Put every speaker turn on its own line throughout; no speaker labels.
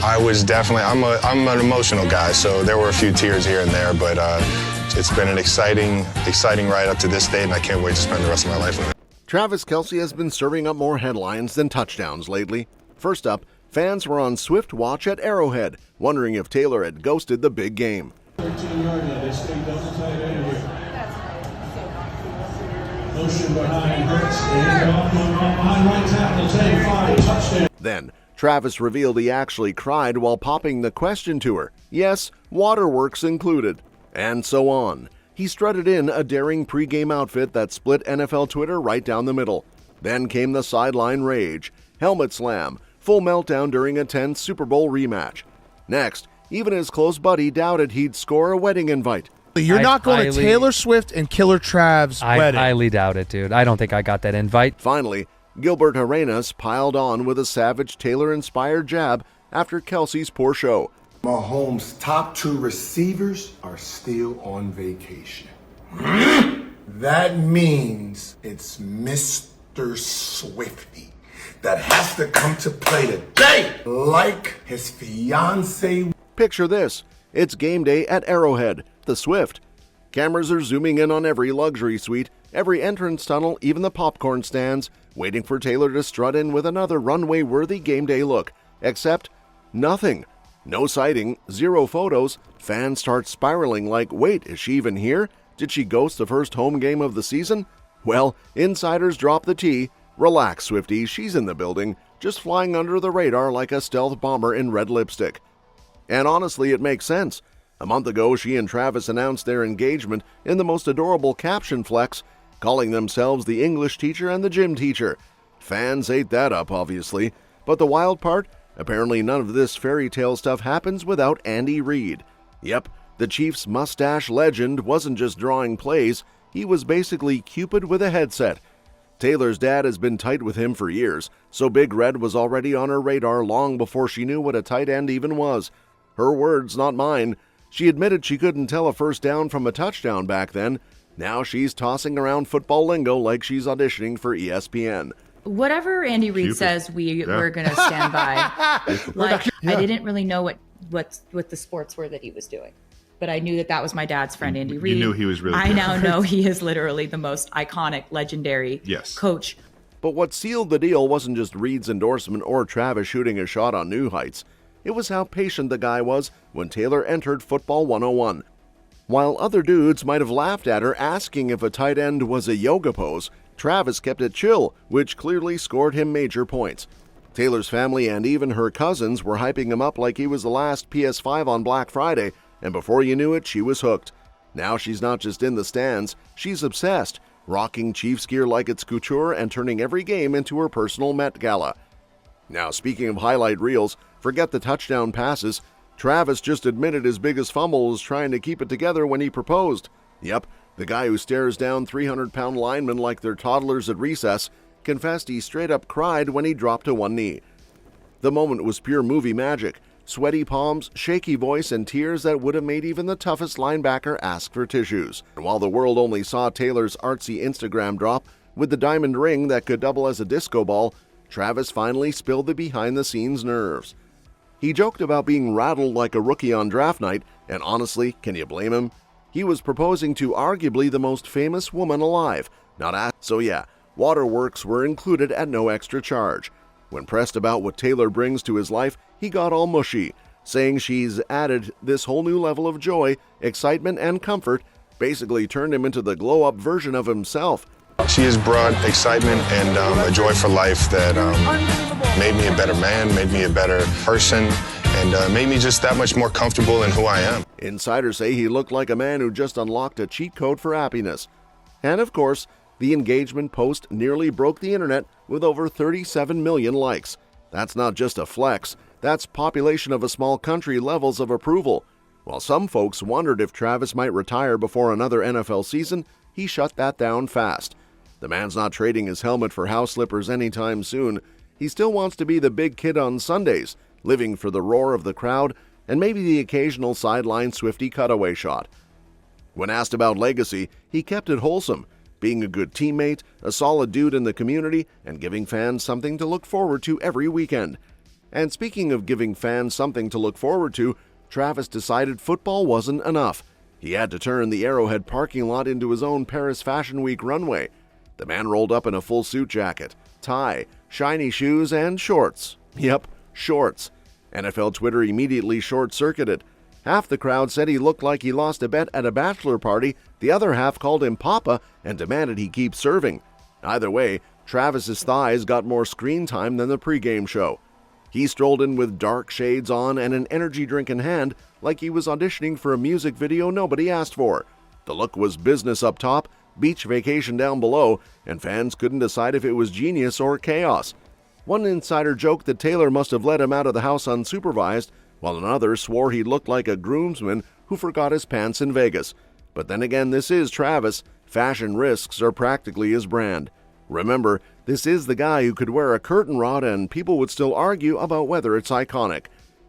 I was definitely, I'm an emotional guy, so there were a few tears here and there, but it's been an exciting ride up to this day, and I can't wait to spend the rest of my life with him.
Travis Kelce has been serving up more headlines than touchdowns lately. First up, fans were on Swift watch at Arrowhead, wondering if Taylor had ghosted the big game.
13-yard line, they stay double tight end here. Motion behind Hurts, and off behind right tackle, 10-5, touchdown.
Then, Travis revealed he actually cried while popping the question to her. Yes, waterworks included. And so on. He strutted in a daring pregame outfit that split NFL Twitter right down the middle. Then came the sideline rage, helmet slam, full meltdown during a tense Super Bowl rematch. Next, even his close buddy doubted he'd score a wedding invite.
You're not going to Taylor Swift and Killer Trav's wedding.
I highly doubt it, dude. I don't think I got that invite.
Finally, Gilbert Arenas piled on with a savage Taylor-inspired jab after Kelce's poor show.
Mahomes' top 2 receivers are still on vacation. That means it's Mr. Swifty that has to come to play today, like his fiancée.
Picture this. It's game day at Arrowhead, the Swift. Cameras are zooming in on every luxury suite, every entrance tunnel, even the popcorn stands, waiting for Taylor to strut in with another runway-worthy game day look. Except nothing. No sighting, 0 photos. Fans start spiraling like, wait, is she even here? Did she ghost the first home game of the season? Well, insiders drop the tea. Relax, Swifties, she's in the building, just flying under the radar like a stealth bomber in red lipstick. And honestly, it makes sense. A month ago, she and Travis announced their engagement in the most adorable caption flex, calling themselves the English teacher and the gym teacher. Fans ate that up, obviously. But the wild part? Apparently none of this fairy tale stuff happens without Andy Reid. Yep, the Chiefs' mustache legend wasn't just drawing plays, he was basically Cupid with a headset. Taylor's dad has been tight with him for years, so Big Red was already on her radar long before she knew what a tight end even was. Her words, not mine. She admitted she couldn't tell a first down from a touchdown back then. Now she's tossing around football lingo like she's auditioning for ESPN.
Whatever Andy Reid says, we're going to stand by. I didn't really know what the sports were that he was doing, but I knew that was my dad's friend, Andy Reid.
You knew he was really good.
I now know he is literally the most iconic, legendary coach.
But what sealed the deal wasn't just Reid's endorsement or Travis shooting a shot on new heights. It was how patient the guy was when Taylor entered Football 101. While other dudes might have laughed at her asking if a tight end was a yoga pose, Travis kept it chill, which clearly scored him major points. Taylor's family and even her cousins were hyping him up like he was the last PS5 on Black Friday, and before you knew it, she was hooked. Now she's not just in the stands, she's obsessed, rocking Chiefs gear like it's couture and turning every game into her personal Met Gala. Now, speaking of highlight reels, forget the touchdown passes. Travis just admitted his biggest fumble was trying to keep it together when he proposed. Yep, the guy who stares down 300-pound linemen like they're toddlers at recess confessed he straight up cried when he dropped to one knee. The moment was pure movie magic. Sweaty palms, shaky voice, and tears that would have made even the toughest linebacker ask for tissues. And while the world only saw Taylor's artsy Instagram drop with the diamond ring that could double as a disco ball, Travis finally spilled the behind-the-scenes nerves. He joked about being rattled like a rookie on draft night, and honestly, can you blame him? He was proposing to arguably the most famous woman alive. So yeah, waterworks were included at no extra charge. When pressed about what Taylor brings to his life, he got all mushy, saying she's added this whole new level of joy, excitement, and comfort, basically turned him into the glow-up version of himself.
She has brought excitement and a joy for life that made me a better man, made me a better person, and made me just that much more comfortable in who I am.
Insiders say he looked like a man who just unlocked a cheat code for happiness. And of course, the engagement post nearly broke the internet with over 37 million likes. That's not just a flex, that's population of a small country levels of approval. While some folks wondered if Travis might retire before another NFL season, he shut that down fast. The man's not trading his helmet for house slippers anytime soon. He still wants to be the big kid on Sundays, living for the roar of the crowd and maybe the occasional sideline Swiftie cutaway shot. When asked about legacy, he kept it wholesome, being a good teammate, a solid dude in the community, and giving fans something to look forward to every weekend. And speaking of giving fans something to look forward to, Travis decided football wasn't enough. He had to turn the Arrowhead parking lot into his own Paris Fashion Week runway. The man rolled up in a full suit jacket, tie, shiny shoes, and shorts. Yep, shorts. NFL Twitter immediately short-circuited. Half the crowd said he looked like he lost a bet at a bachelor party, the other half called him Papa and demanded he keep serving. Either way, Travis's thighs got more screen time than the pregame show. He strolled in with dark shades on and an energy drink in hand like he was auditioning for a music video nobody asked for. The look was business up top, beach vacation down below, and fans couldn't decide if it was genius or chaos. One insider joked that Taylor must have let him out of the house unsupervised, while another swore he looked like a groomsman who forgot his pants in Vegas. But then again, this is Travis. Fashion risks are practically his brand. Remember, this is the guy who could wear a curtain rod and people would still argue about whether it's iconic.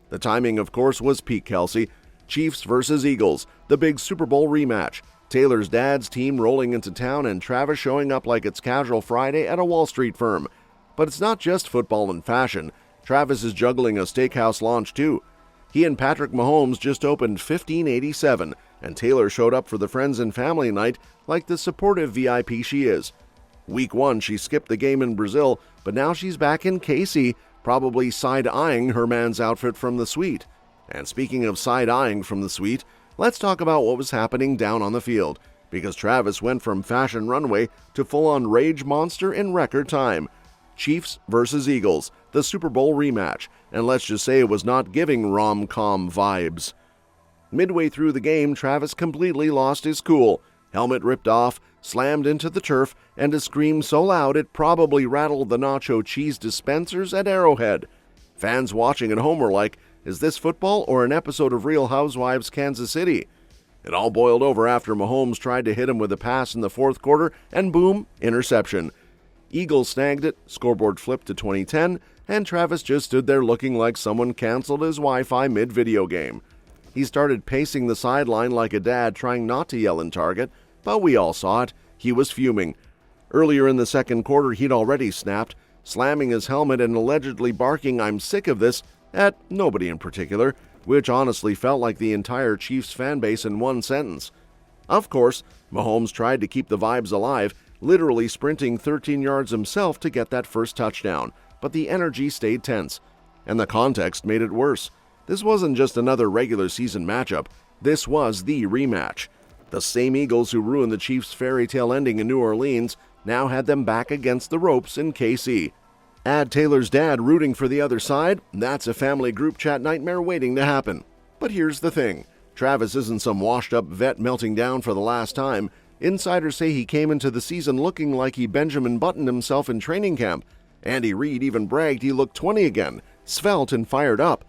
The timing, of course, was peak Kelce. Chiefs versus Eagles, the big Super Bowl rematch. Taylor's dad's team rolling into town and Travis showing up like it's casual Friday at a Wall Street firm. But it's not just football and fashion. Travis is juggling a steakhouse launch too. He and Patrick Mahomes just opened 1587, and Taylor showed up for the friends and family night like the supportive VIP she is. Week 1, she skipped the game in Brazil, but now she's back in KC, probably side-eyeing her man's outfit from the suite. And speaking of side-eyeing from the suite, let's talk about what was happening down on the field, because Travis went from fashion runway to full-on rage monster in record time. Chiefs versus Eagles, the Super Bowl rematch, and let's just say it was not giving rom-com vibes. Midway through the game, Travis completely lost his cool. Helmet ripped off, slammed into the turf, and a scream so loud it probably rattled the nacho cheese dispensers at Arrowhead. Fans watching at home were like, is this football or an episode of Real Housewives Kansas City? It all boiled over after Mahomes tried to hit him with a pass in the fourth quarter, and boom, interception. Eagles snagged it, scoreboard flipped to 2010, and Travis just stood there looking like someone canceled his Wi-Fi mid-video game. He started pacing the sideline like a dad trying not to yell in target, but we all saw it. He was fuming. Earlier in the second quarter, he'd already snapped, slamming his helmet and allegedly barking, "I'm sick of this," at nobody in particular, which honestly felt like the entire Chiefs fanbase in one sentence. Of course, Mahomes tried to keep the vibes alive, literally sprinting 13 yards himself to get that first touchdown, but the energy stayed tense. And the context made it worse. This wasn't just another regular season matchup, this was the rematch. The same Eagles who ruined the Chiefs' fairy tale ending in New Orleans now had them back against the ropes in KC. Add Taylor's dad rooting for the other side, that's a family group chat nightmare waiting to happen. But here's the thing, Travis isn't some washed-up vet melting down for the last time. Insiders say he came into the season looking like he Benjamin Buttoned himself in training camp. Andy Reid even bragged he looked 20 again, svelte and fired up.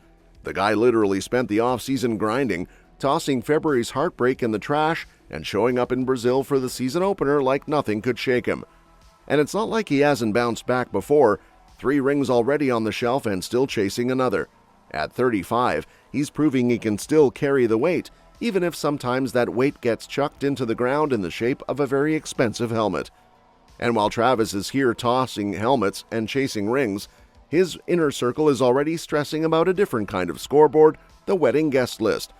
The guy literally spent the offseason grinding, tossing February's heartbreak in the trash and showing up in Brazil for the season opener like nothing could shake him. And it's not like he hasn't bounced back before. 3 rings already on the shelf and still chasing another. At 35, he's proving he can still carry the weight, even if sometimes that weight gets chucked into the ground in the shape of a very expensive helmet. And while Travis is here tossing helmets and chasing rings, his inner circle is already stressing about a different kind of scoreboard, the wedding guest list.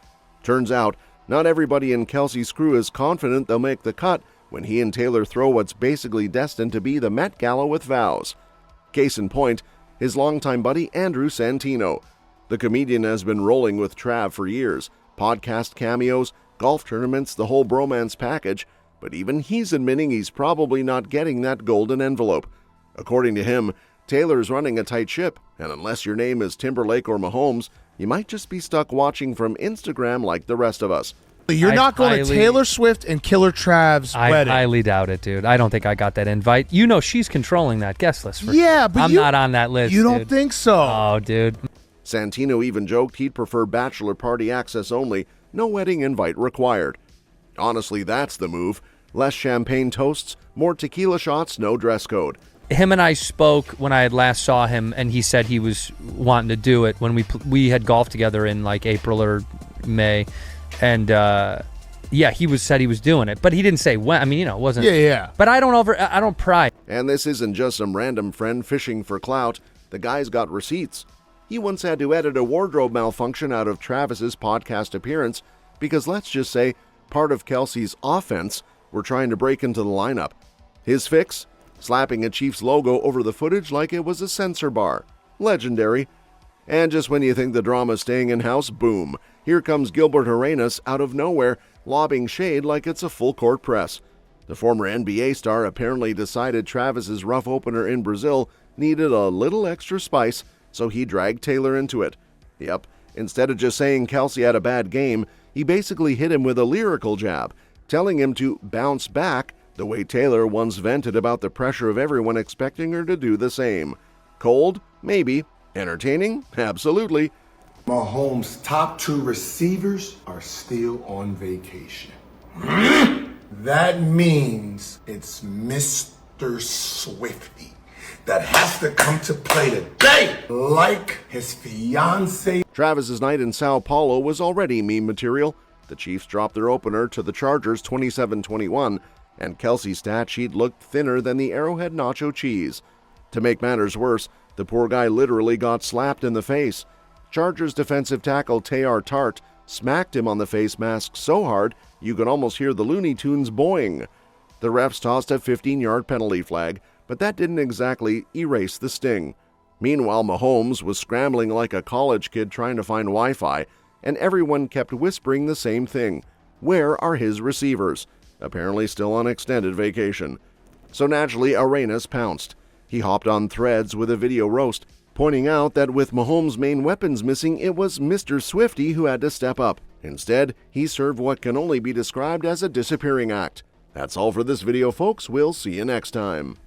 Turns out, not everybody in Kelce's crew is confident they'll make the cut when he and Taylor throw what's basically destined to be the Met Gala with vows. Case in point, his longtime buddy Andrew Santino. The comedian has been rolling with Trav for years, podcast cameos, golf tournaments, the whole bromance package, but even he's admitting he's probably not getting that golden envelope. According to him, Taylor's running a tight ship, and unless your name is Timberlake or Mahomes, you might just be stuck watching from Instagram like the rest of us.
You're not going to Taylor Swift and Killer Trav's wedding.
I highly doubt it, dude. I don't think I got that invite. You know she's controlling that guest list. For
yeah,
sure.
but
I'm not on that list,
You
dude.
don't think so?
Oh, dude.
Santino even joked he'd prefer bachelor party access only, no wedding invite required. Honestly, that's the move. Less champagne toasts, more tequila shots, no dress code.
Him and I spoke when I last saw him, and he said he was wanting to do it when we had golf together in like April or May, and he said he was doing it, but he didn't say when. I mean, it wasn't.
Yeah.
But I don't pry.
And this isn't just some random friend fishing for clout. The guy's got receipts. He once had to edit a wardrobe malfunction out of Travis's podcast appearance because, let's just say, part of Kelce's offense were trying to break into the lineup. His fix? Slapping a Chiefs logo over the footage like it was a censor bar. Legendary. And just when you think the drama's staying in-house, boom, here comes Gilbert Arenas out of nowhere, lobbing shade like it's a full-court press. The former NBA star apparently decided Travis's rough opener in Brazil needed a little extra spice, so he dragged Taylor into it. Yep, instead of just saying Kelce had a bad game, he basically hit him with a lyrical jab, telling him to bounce back the way Taylor once vented about the pressure of everyone expecting her to do the same. Cold? Maybe. Entertaining? Absolutely.
Mahomes' top 2 receivers are still on vacation. That means it's Mr. Swifty that has to come to play today, like his fiancée.
Travis's night in Sao Paulo was already meme material. The Chiefs dropped their opener to the Chargers 27-21, and Kelce's stat sheet looked thinner than the Arrowhead nacho cheese. To make matters worse, the poor guy literally got slapped in the face. Chargers defensive tackle Te'ar Tart smacked him on the face mask so hard you could almost hear the Looney Tunes boing. The refs tossed a 15-yard penalty flag, but that didn't exactly erase the sting. Meanwhile, Mahomes was scrambling like a college kid trying to find Wi-Fi, and everyone kept whispering the same thing. Where are his receivers? Apparently still on extended vacation. So naturally, Arenas pounced. He hopped on Threads with a video roast, pointing out that with Mahomes' main weapons missing, it was Mr. Swifty who had to step up. Instead, he served what can only be described as a disappearing act. That's all for this video, folks. We'll see you next time.